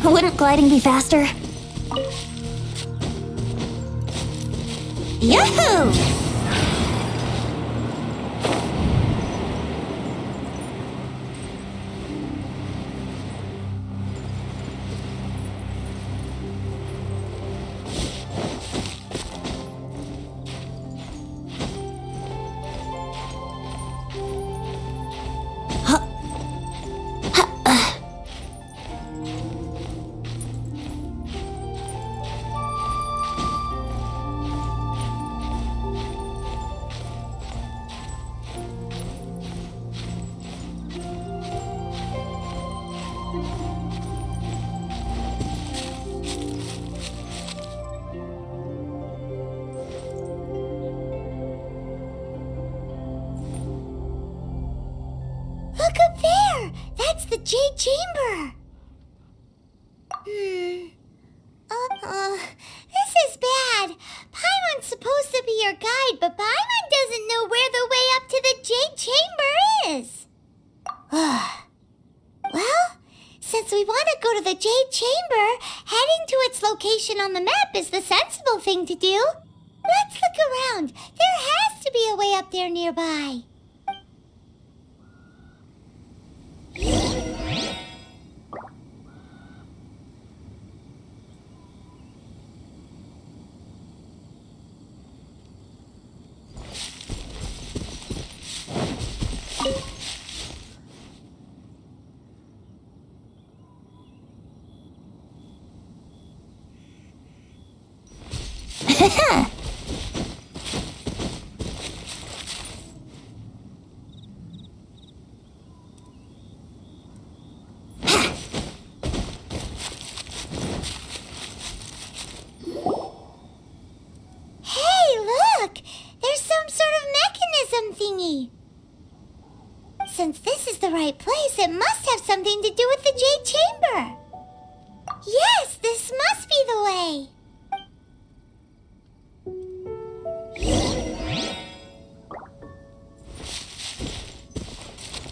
Wouldn't gliding be faster? Yahoo! Look up there! That's the Jade Chamber! This is bad. Paimon's supposed to be your guide, but Paimon doesn't know where the way up to the Jade Chamber is. Well, since we want to go to the Jade Chamber, heading to its location on the map is the sensible thing to do. Let's look around. There has to be a way up there nearby. Since this is the right place, it must have something to do with the Jade Chamber. Yes, this must be the way.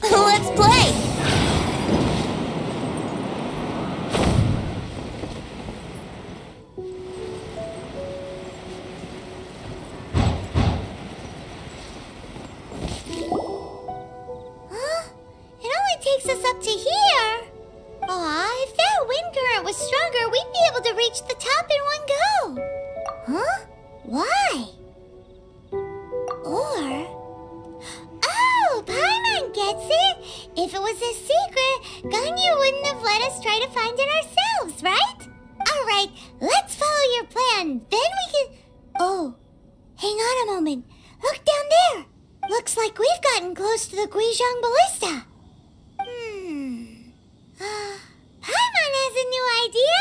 Let's play! Us up to here. Aw, if that wind current was stronger, we'd be able to reach the top in one go. Huh? Why? Or... Oh, Paimon gets it! If it was a secret, Ganyu wouldn't have let us try to find it ourselves, right? Alright, let's follow your plan. Then we can... Oh, hang on a moment. Look down there. Looks like we've gotten close to the Guizhong Ballista. Paimon has a new idea.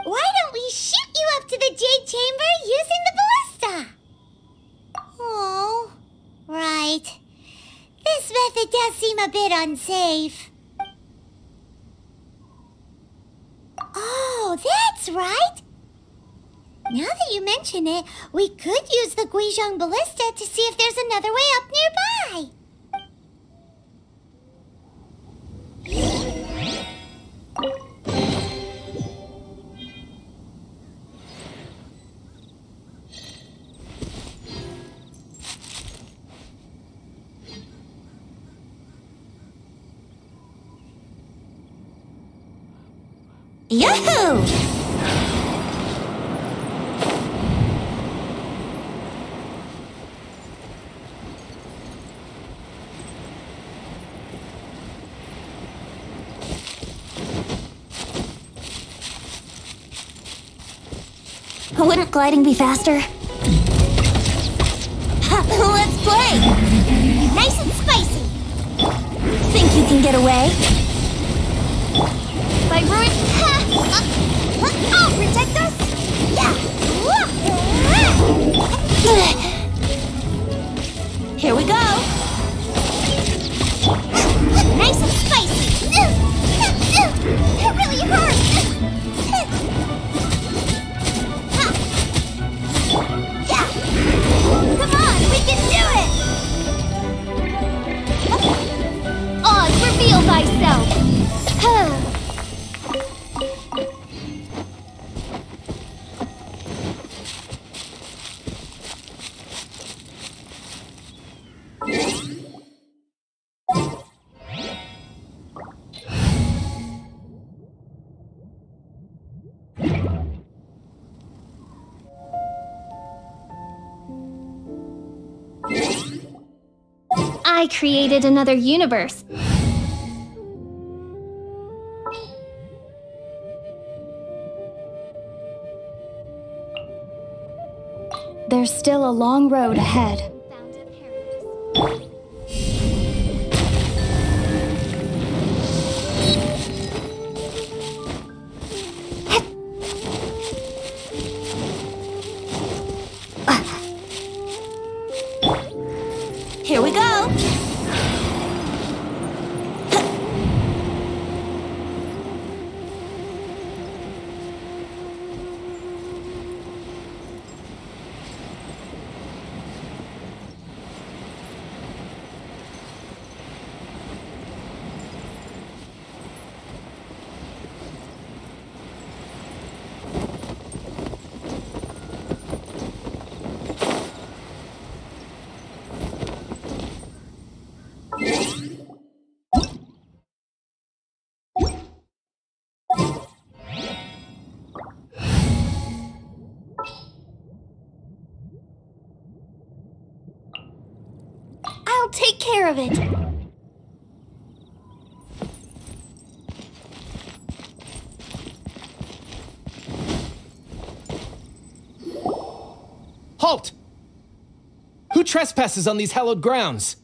Why don't we shoot you up to the Jade Chamber using the ballista? Oh, right. This method does seem a bit unsafe. Oh, that's right. Now that you mention it, we could use the Guizhong Ballista to see if there's another way up nearby. Yahoo! Wouldn't gliding be faster? Let's play! Nice and spicy. Think you can get away? By ruin... I'll protect us! Yeah! Here we go! Nice and spicy! It really hurts! Come on, we can do it! Oz, reveal thyself! I created another universe. There's still a long road ahead. Here we go! I'll take care of it. Halt! Who trespasses on these hallowed grounds?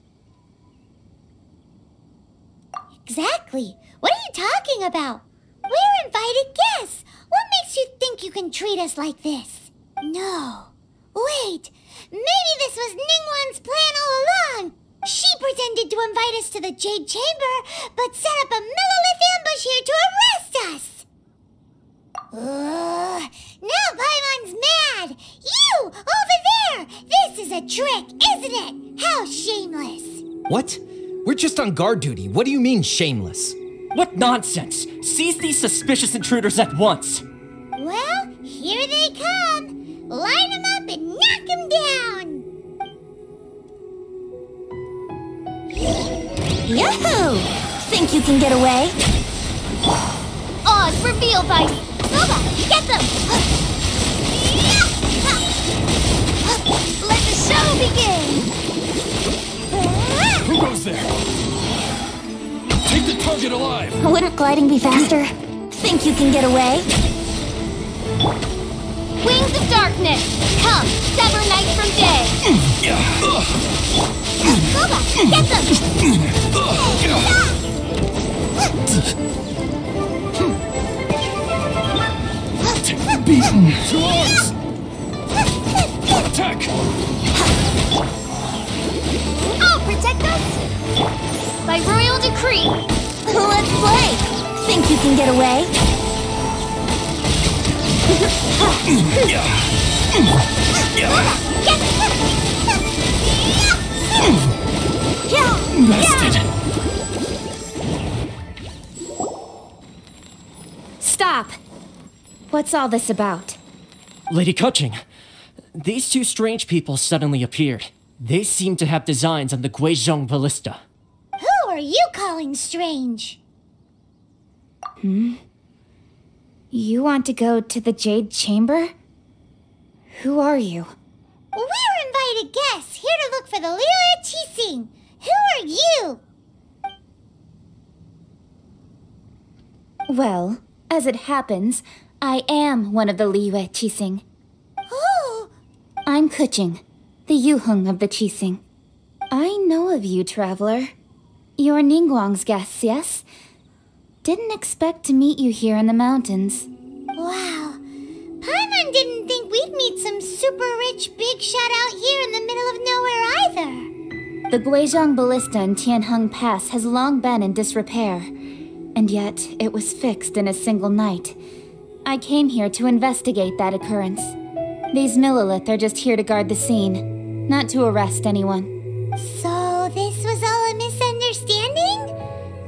Exactly. What are you talking about? We're invited guests. What makes you think you can treat us like this? No. Wait. Maybe this was Ningguang's plan all along. She pretended to invite us to the Jade Chamber, but set up a millilith ambush here to arrest us. Now Paimon's mad. You, over there. This is a trick, isn't it? How shameless. What? We're just on guard duty. What do you mean, shameless? What nonsense! Seize these suspicious intruders at once! Well, here they come. Line them up and knock them down. Yahoo! Think you can get away? Oz, reveal thyself. Nova, get them. Let the show begin! Who goes there? Take the target alive! Wouldn't gliding be faster? Think you can get away? Wings of darkness! Come, sever night from day! Nova, get them. Beaten! To arms! Attack! I'll protect us! By royal decree! Let's play! Think you can get away? Bested! Stop! What's all this about? Lady Kuching, these two strange people suddenly appeared. They seem to have designs on the Guizhong Ballista. Who are you calling strange? You want to go to the Jade Chamber? Who are you? We're invited guests here to look for the Liyue Harbour. Who are you? Well, as it happens, I am one of the Liyue Harbour. I'm Kuching, the Yuheng of the Qixing. I know of you, traveler. You're Ningguang's guests, yes? Didn't expect to meet you here in the mountains. Wow. Paimon didn't think we'd meet some super rich big shot out here in the middle of nowhere either. The Guizhong Ballista in Tianheng Pass has long been in disrepair, and yet it was fixed in a single night. I came here to investigate that occurrence. These Millilith are just here to guard the scene, not to arrest anyone. So this was all a misunderstanding?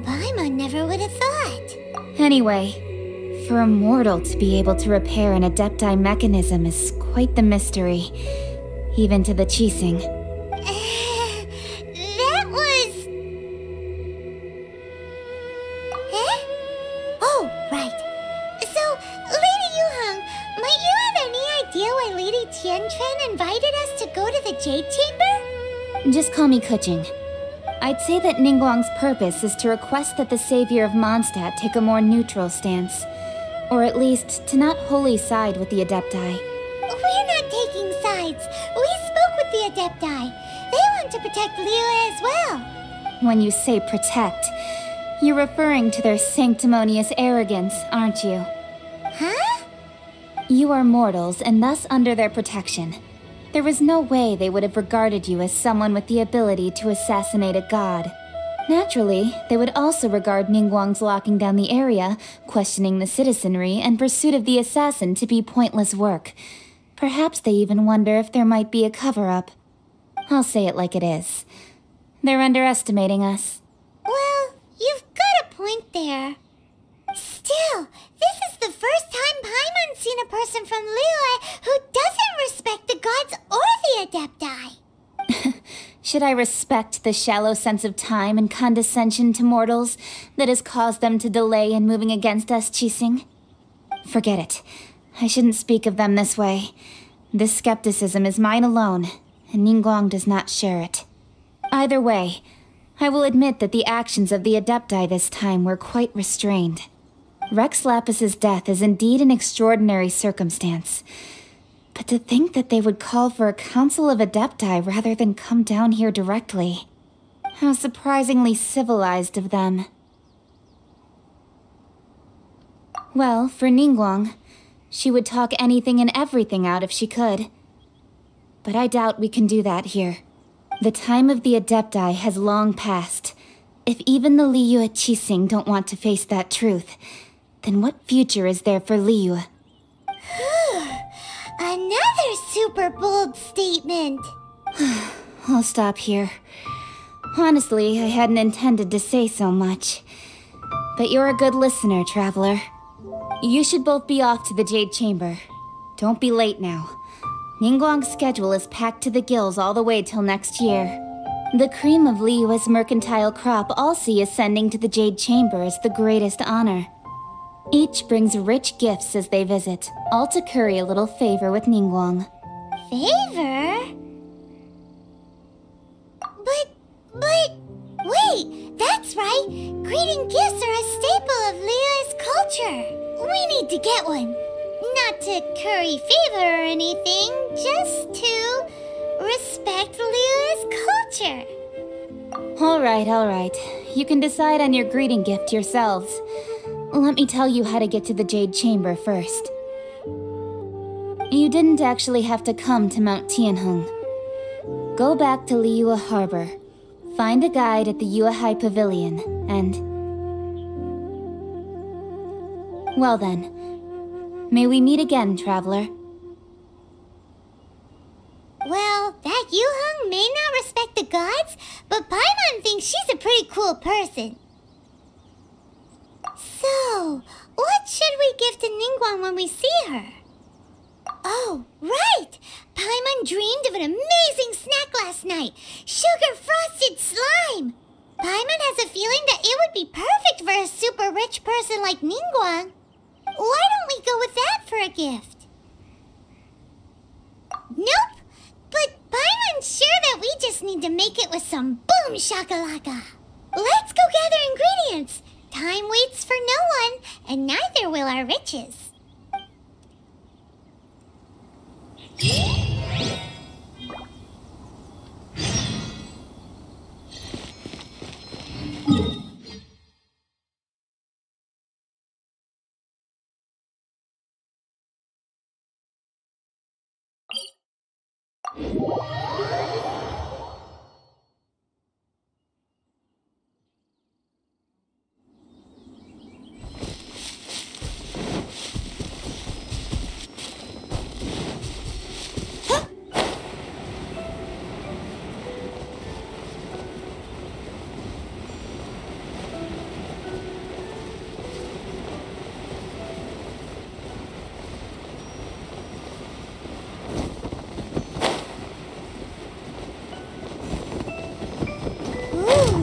Paimon never would have thought. Anyway, for a mortal to be able to repair an Adepti mechanism is quite the mystery, even to the Qixing. That was... Eh? Oh, right. So, Lady Yuheng, might you have any idea why Lady Tianquan invited us to go to the Jade Chamber? Just call me Kuching. I'd say that Ningguang's purpose is to request that the savior of Mondstadt take a more neutral stance. Or at least, to not wholly side with the Adepti. We're not taking sides. We spoke with the Adepti. They want to protect Liyue as well. When you say protect, you're referring to their sanctimonious arrogance, aren't you? Huh? You are mortals, and thus under their protection. There was no way they would have regarded you as someone with the ability to assassinate a god. Naturally, they would also regard Ningguang's locking down the area, questioning the citizenry, and pursuit of the assassin to be pointless work. Perhaps they even wonder if there might be a cover-up. I'll say it like it is. They're underestimating us. Well, you've got a point there. Still, this is the first time Paimon's seen a person from Liyue who doesn't respect the gods or the Adepti. Should I respect the shallow sense of time and condescension to mortals that has caused them to delay in moving against us, Qixing? Forget it. I shouldn't speak of them this way. This skepticism is mine alone, and Ningguang does not share it. Either way, I will admit that the actions of the Adepti this time were quite restrained. Rex Lapis's death is indeed an extraordinary circumstance. But to think that they would call for a council of Adepti rather than come down here directly. How surprisingly civilized of them. Well, for Ningguang, she would talk anything and everything out if she could. But I doubt we can do that here. The time of the Adepti has long passed. If even the Liyue Qixing don't want to face that truth, then what future is there for Liyue? Another super bold statement. I'll stop here. Honestly, I hadn't intended to say so much. But you're a good listener, traveler. You should both be off to the Jade Chamber. Don't be late now. Ningguang's schedule is packed to the gills all the way till next year. The cream of Liyue's mercantile crop all see ascending to the Jade Chamber as the greatest honor. Each brings rich gifts as they visit, all to curry a little favor with Ningguang. Favor? But, wait, that's right. Greeting gifts are a staple of Liyue's culture. We need to get one. Not to curry favor or anything, just to respect Liyue's culture. All right. You can decide on your greeting gift yourselves. Let me tell you how to get to the Jade Chamber first. You didn't actually have to come to Mount Tianheng. Go back to Liyue Harbour. Find a guide at the Yuehai Pavilion, and... Well then, may we meet again, traveler. Well, that Yuheng may not respect the gods, but Paimon thinks she's a pretty cool person. So, what should we give to Ningguang when we see her? Oh, right! Paimon dreamed of an amazing snack last night! Sugar-frosted slime! Paimon has a feeling that it would be perfect for a super rich person like Ningguang. Why don't we go with that for a gift? Nope! But Paimon's sure that we just need to make it with some boom shakalaka. Let's go gather ingredients! Time waits for no one, and neither will our riches.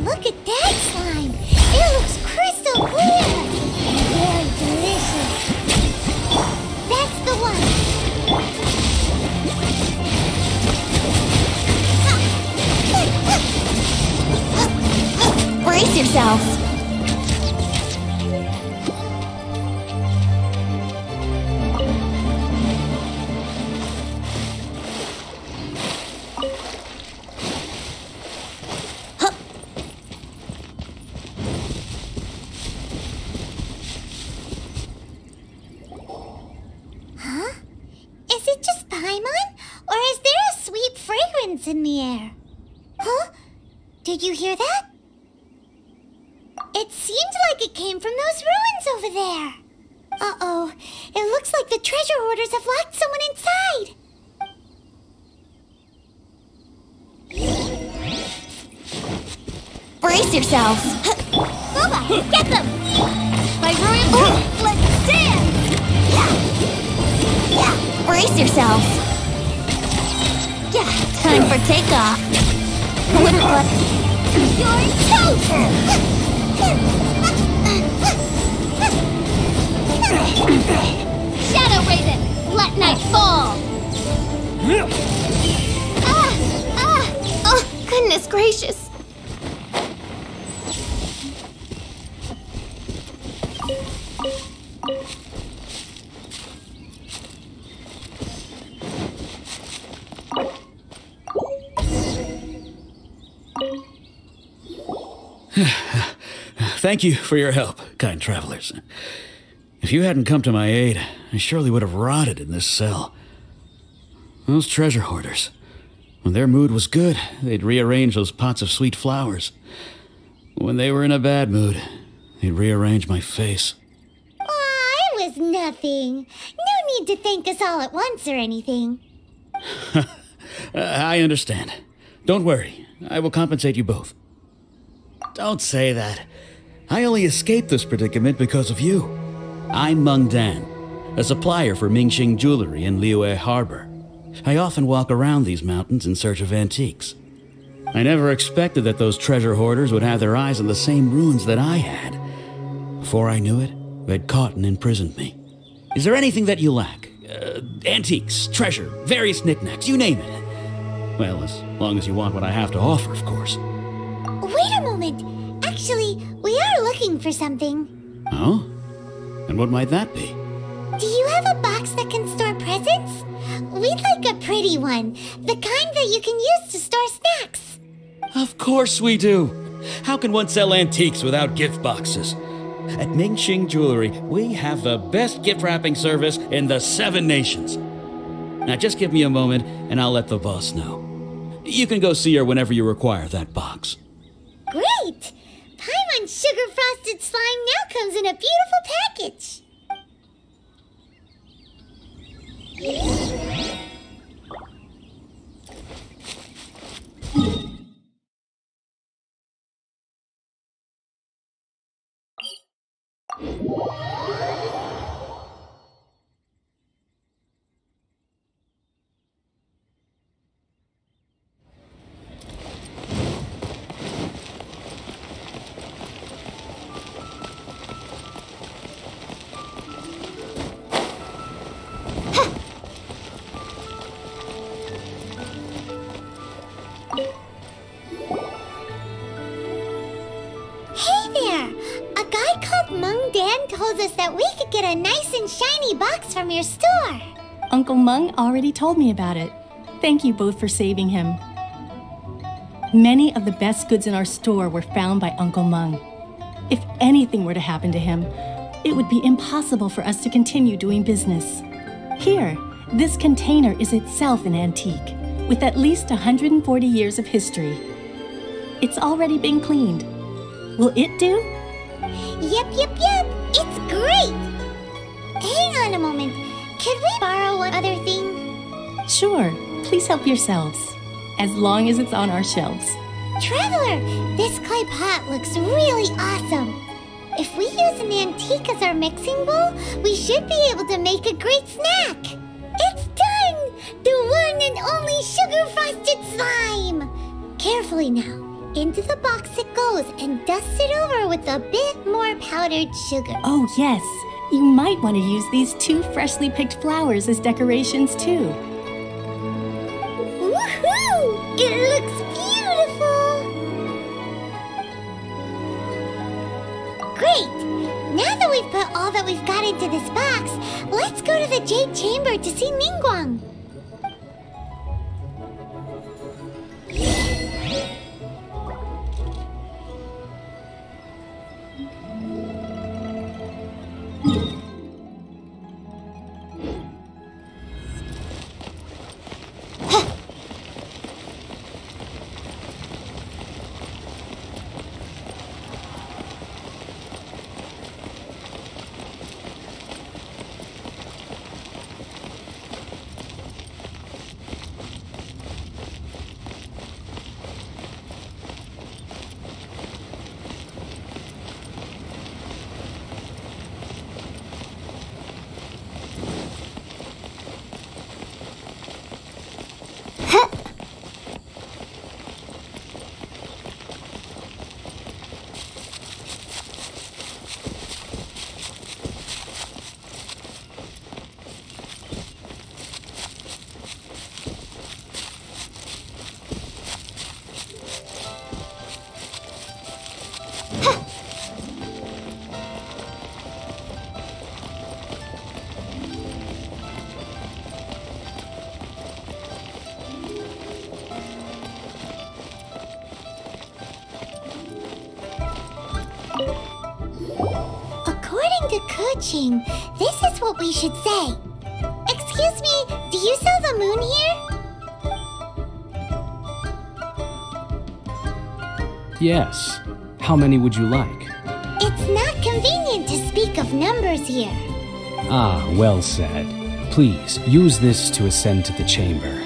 Look at that slime! It looks crystal clear! Very delicious! That's the one! Brace yourselves. In the air. Huh? Did you hear that? It seemed like it came from those ruins over there. Uh-oh. It looks like the treasure hoarders have locked someone inside. Brace yourselves. Booba, get them! By ruin, let's dance! Brace yourselves. Yeah, time for takeoff. You're toast! Shadow Raven, let night fall! Oh, goodness gracious. Thank you for your help, kind travelers. If you hadn't come to my aid, I surely would have rotted in this cell. Those treasure hoarders, when their mood was good, they'd rearrange those pots of sweet flowers. When they were in a bad mood, they'd rearrange my face. Aw, it was nothing. No need to thank us all at once or anything. I understand. Don't worry, I will compensate you both. Don't say that. I only escaped this predicament because of you. I'm Meng Dan, a supplier for Mingxing jewelry in Liyue Harbour. I often walk around these mountains in search of antiques. I never expected that those treasure hoarders would have their eyes on the same ruins that I had. Before I knew it, they'd caught and imprisoned me. Is there anything that you lack? Antiques, treasure, various knickknacks, you name it. Well, as long as you want what I have to offer, of course. Wait a moment. Actually, we are looking for something. Oh? And what might that be? Do you have a box that can store presents? We'd like a pretty one. The kind that you can use to store snacks. Of course we do. How can one sell antiques without gift boxes? At Mingxing Jewelry, we have the best gift wrapping service in the 7 nations. Now just give me a moment and I'll let the boss know. You can go see her whenever you require that box. Great! Paimon Sugar Frosted Slime now comes in a beautiful package. Told us that we could get a nice and shiny box from your store. Uncle Meng already told me about it. Thank you both for saving him. Many of the best goods in our store were found by Uncle Meng. If anything were to happen to him, it would be impossible for us to continue doing business. Here, this container is itself an antique. with at least 140 years of history. It's already been cleaned. Will it do? Yep. It's great! Hang on a moment. Could we borrow one other thing? Sure, please help yourselves, as long as it's on our shelves. Traveler, this clay pot looks really awesome. If we use an antique as our mixing bowl, we should be able to make a great snack. It's done! The one and only sugar-frosted slime! Carefully now. Into the box it goes and dust it over with a bit more powdered sugar. Oh yes, you might want to use these 2 freshly picked flowers as decorations too. Woohoo! It looks beautiful! Great! Now that we've put all that we've got into this box, let's go to the Jade Chamber to see Ningguang. Kuching, this is what we should say. Excuse me, do you sell the moon here? Yes. How many would you like? It's not convenient to speak of numbers here. Ah, well said. Please, use this to ascend to the chamber.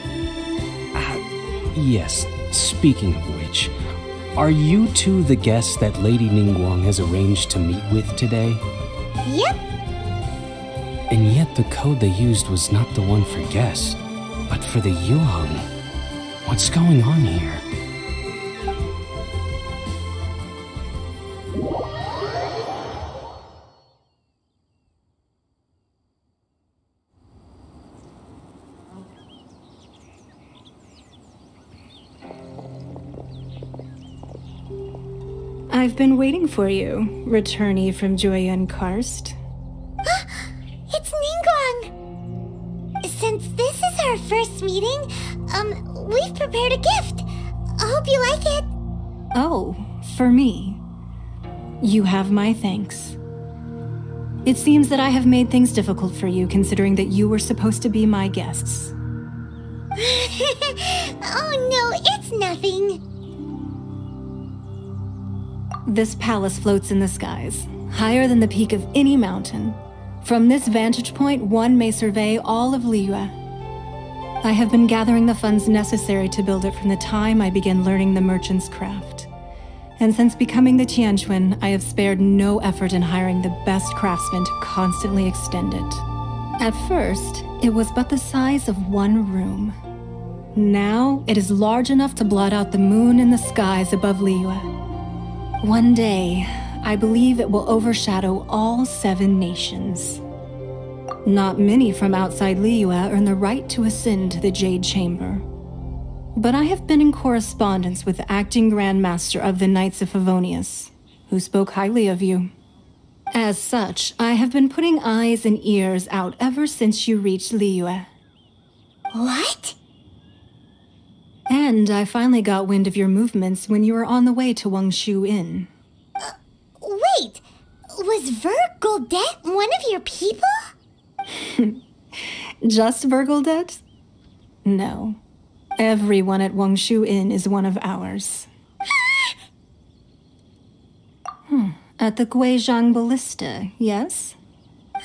Yes, speaking of which, are you two the guests that Lady Ningguang has arranged to meet with today? Yep. And yet the code they used was not the one for guests, but for the Yuheng. What's going on here? I've been waiting for you, returnee from Jueyun Karst. It's Ningguang! Since this is our first meeting, we've prepared a gift. I hope you like it. Oh, for me. You have my thanks. It seems that I have made things difficult for you, considering that you were supposed to be my guests. Oh no, it's nothing. This palace floats in the skies, higher than the peak of any mountain. From this vantage point, one may survey all of Liyue. I have been gathering the funds necessary to build it from the time I began learning the merchant's craft. And since becoming the Tianquan, I have spared no effort in hiring the best craftsmen to constantly extend it. At first, it was but the size of one room. Now, it is large enough to blot out the moon in the skies above Liyue. One day, I believe it will overshadow all 7 nations. Not many from outside Liyue earn the right to ascend to the Jade Chamber. But I have been in correspondence with the acting Grand Master of the Knights of Favonius, who spoke highly of you. As such, I have been putting eyes and ears out ever since you reached Liyue. What? And I finally got wind of your movements when you were on the way to Wangshu Inn. Wait! Was Vergoldet one of your people? Just Vergoldet? No. Everyone at Wangshu Inn is one of ours. At the Guizhong Ballista, yes? You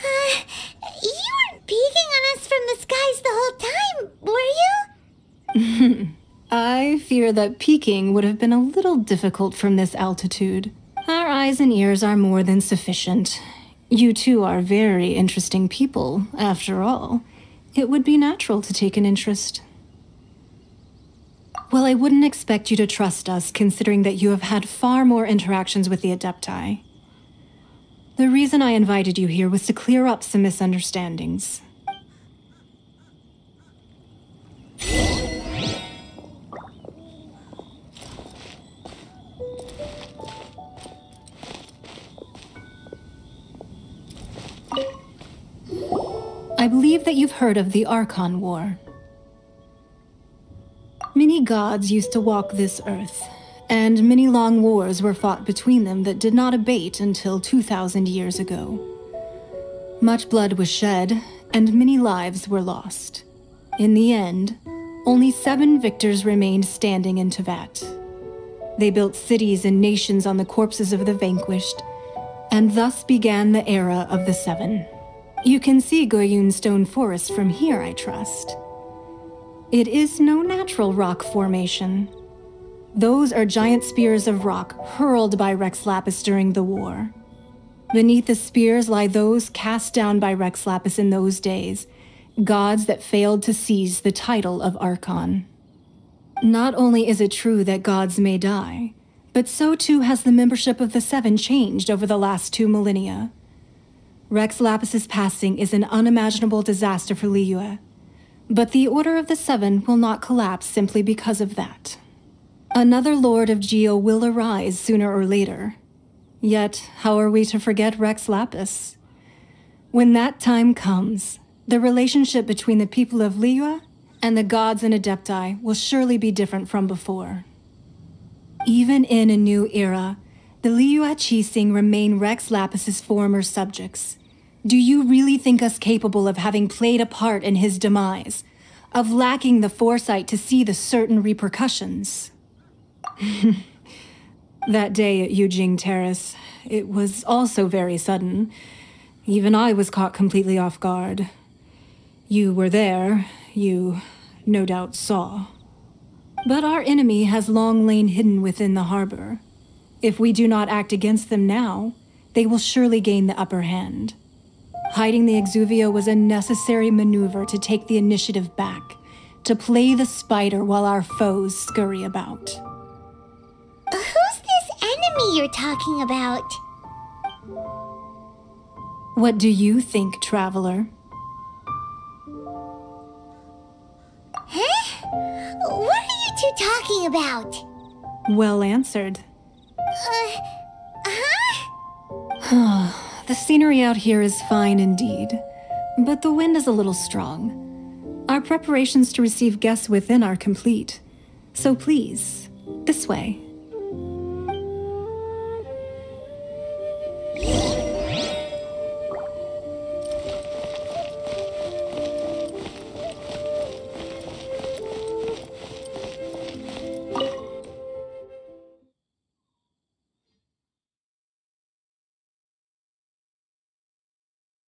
weren't peeking on us from the skies the whole time, were you? I fear that peeking would have been a little difficult from this altitude. Our eyes and ears are more than sufficient. You two are very interesting people, after all. It would be natural to take an interest. Well, I wouldn't expect you to trust us, considering that you have had far more interactions with the Adepti. The reason I invited you here was to clear up some misunderstandings. I believe that you've heard of the Archon War. Many gods used to walk this earth, and many long wars were fought between them that did not abate until 2,000 years ago. Much blood was shed, and many lives were lost. In the end, only 7 victors remained standing in Teyvat. They built cities and nations on the corpses of the vanquished, and thus began the era of the 7. You can see Goyun Stone Forest from here, I trust. It is no natural rock formation. Those are giant spears of rock hurled by Rex Lapis during the war. Beneath the spears lie those cast down by Rex Lapis in those days, gods that failed to seize the title of Archon. Not only is it true that gods may die, but so too has the membership of the 7 changed over the last 2 millennia. Rex Lapis's passing is an unimaginable disaster for Liyue, but the Order of the 7 will not collapse simply because of that. Another Lord of Geo will arise sooner or later. Yet, how are we to forget Rex Lapis? When that time comes, the relationship between the people of Liyue and the gods and Adepti will surely be different from before. Even in a new era, the Liyue Qixing remain Rex Lapis's former subjects. Do you really think us capable of having played a part in his demise? Of lacking the foresight to see the certain repercussions? That day at Yujing Terrace, it was also very sudden. Even I was caught completely off guard. You were there, you no doubt saw. But our enemy has long lain hidden within the harbor. If we do not act against them now, they will surely gain the upper hand. Hiding the Exuvio was a necessary maneuver to take the initiative back, to play the spider while our foes scurry about. Who's this enemy you're talking about? What do you think, traveler? Huh? What are you two talking about? Well answered. Huh? The scenery out here is fine indeed, but the wind is a little strong. Our preparations to receive guests within are complete, so please, this way.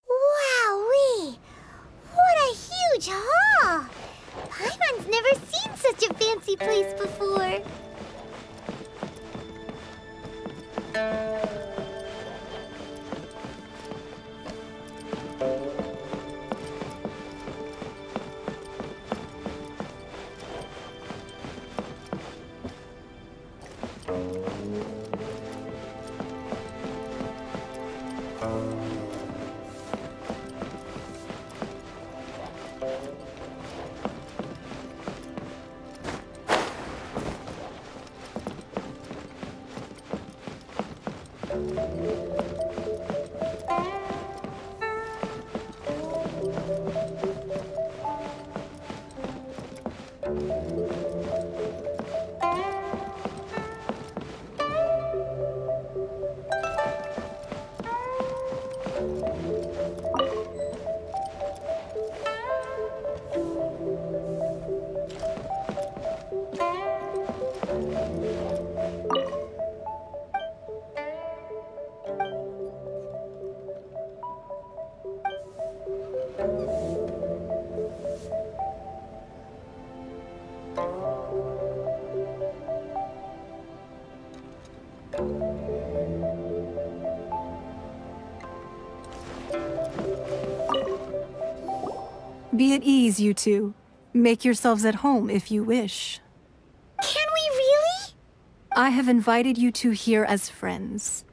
Wowee! What a huge hall! Paimon's never seen such a fancy place before. Be at ease, you two. Make yourselves at home if you wish. Can we really? I have invited you two here as friends.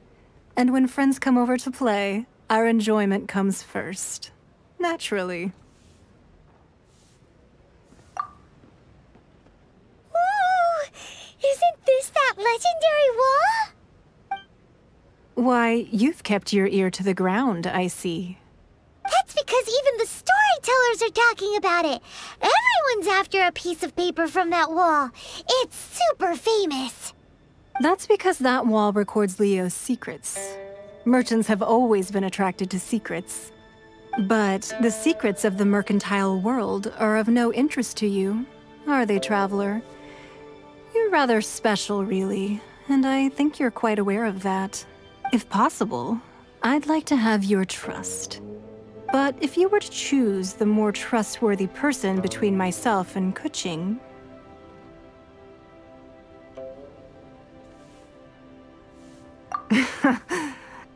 And when friends come over to play, our enjoyment comes first. Naturally. Ooh! Isn't this that legendary wall? Why, you've kept your ear to the ground, I see. That's because even the storytellers are talking about it. Everyone's after a piece of paper from that wall. It's super famous. That's because that wall records Liyue's secrets. Merchants have always been attracted to secrets. But the secrets of the mercantile world are of no interest to you, are they, traveler? You're rather special, really, and I think you're quite aware of that. If possible, I'd like to have your trust. But if you were to choose the more trustworthy person between myself and Keqing...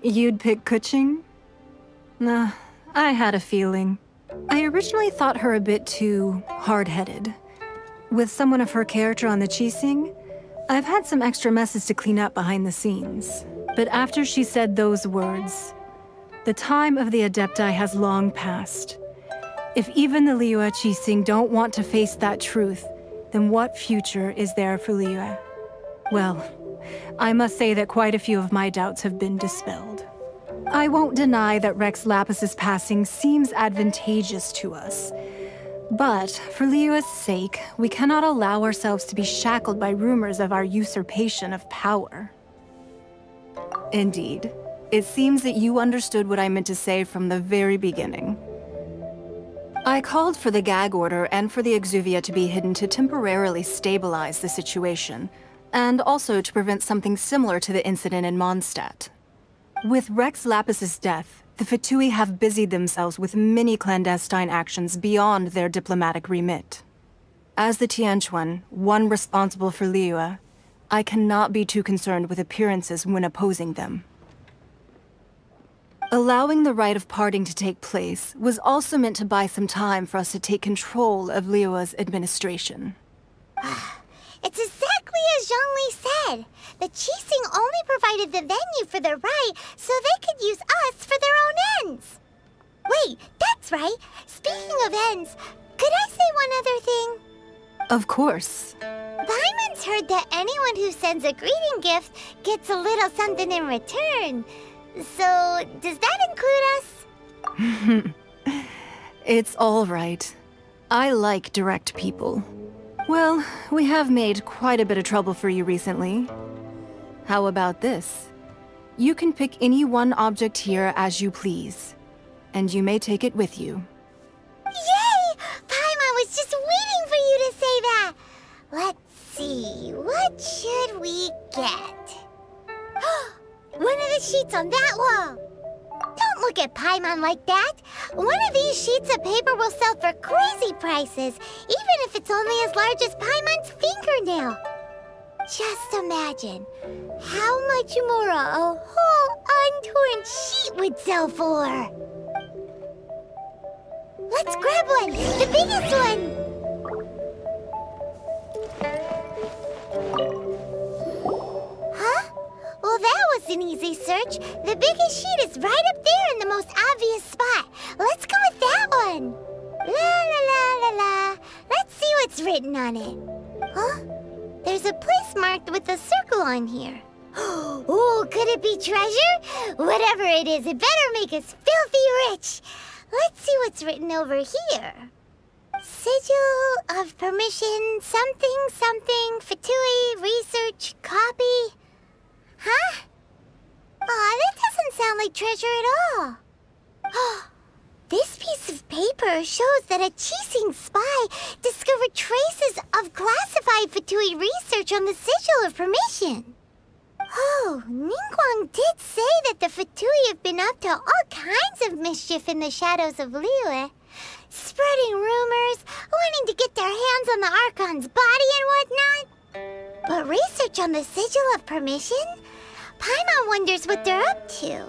You'd pick Keqing? Nah, I had a feeling. I originally thought her a bit too hard-headed. With someone of her character on the Qixing, I've had some extra messes to clean up behind the scenes. But after she said those words, the time of the Adepti has long passed. If even the Liyue Qixing don't want to face that truth, then what future is there for Liyue? Well, I must say that quite a few of my doubts have been dispelled. I won't deny that Rex Lapis's passing seems advantageous to us. But for Liyue's sake, we cannot allow ourselves to be shackled by rumors of our usurpation of power. Indeed. It seems that you understood what I meant to say from the very beginning. I called for the gag order and for the exuvia to be hidden to temporarily stabilize the situation, and also to prevent something similar to the incident in Mondstadt. With Rex Lapis's death, the Fatui have busied themselves with many clandestine actions beyond their diplomatic remit. As the Tianquan, one responsible for Liyue, I cannot be too concerned with appearances when opposing them. Allowing the rite of parting to take place was also meant to buy some time for us to take control of Liyue's administration. It's exactly as Zhongli said. The Qixing only provided the venue for the rite so they could use us for their own ends. Wait, that's right. Speaking of ends, could I say one other thing? Of course. Paimon's heard that anyone who sends a greeting gift gets a little something in return. So, does that include us? It's all right. I like direct people. Well, we have made quite a bit of trouble for you recently. How about this? You can pick any one object here as you please, and you may take it with you. Yay! Paimon was just waiting for you to say that! Let's see, what should we get? One of the sheets on that wall! Don't look at Paimon like that! One of these sheets of paper will sell for crazy prices, even if it's only as large as Paimon's fingernail. Just imagine how much more a whole untorn sheet would sell for. Let's grab one, the biggest one! Huh? Well, that was an easy search. The biggest sheet is right up there in the most obvious spot. Let's go with that one. La la la la la. Let's see what's written on it. Huh? There's a place marked with a circle on here. Oh, could it be treasure? Whatever it is, it better make us filthy rich. Let's see what's written over here. Sigil of permission, something, something, Fatui, research, copy. Huh? Aw, that doesn't sound like treasure at all. This piece of paper shows that a Qixing spy discovered traces of classified Fatui research on the Sigil of Permission. Oh, Ningguang did say that the Fatui have been up to all kinds of mischief in the shadows of Liyue. Spreading rumors, wanting to get their hands on the Archon's body and whatnot. But research on the Sigil of Permission? Paimon wonders what they're up to.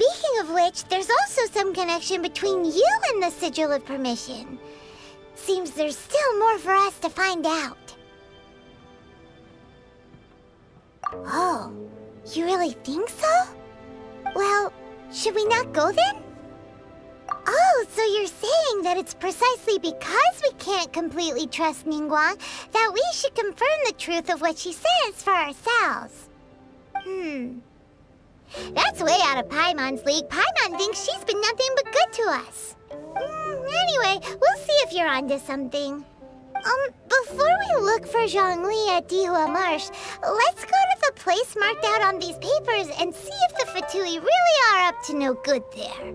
Speaking of which, there's also some connection between you and the Sigil of Permission. Seems there's still more for us to find out. Oh, you really think so? Well, should we not go then? Oh, so you're saying that it's precisely because we can't completely trust Ningguang that we should confirm the truth of what she says for ourselves. That's way out of Paimon's league. Paimon thinks she's been nothing but good to us. Anyway, we'll see if you're onto something. Before we look for Zhongli at Dihua Marsh, let's go to the place marked out on these papers and see if the Fatui really are up to no good there.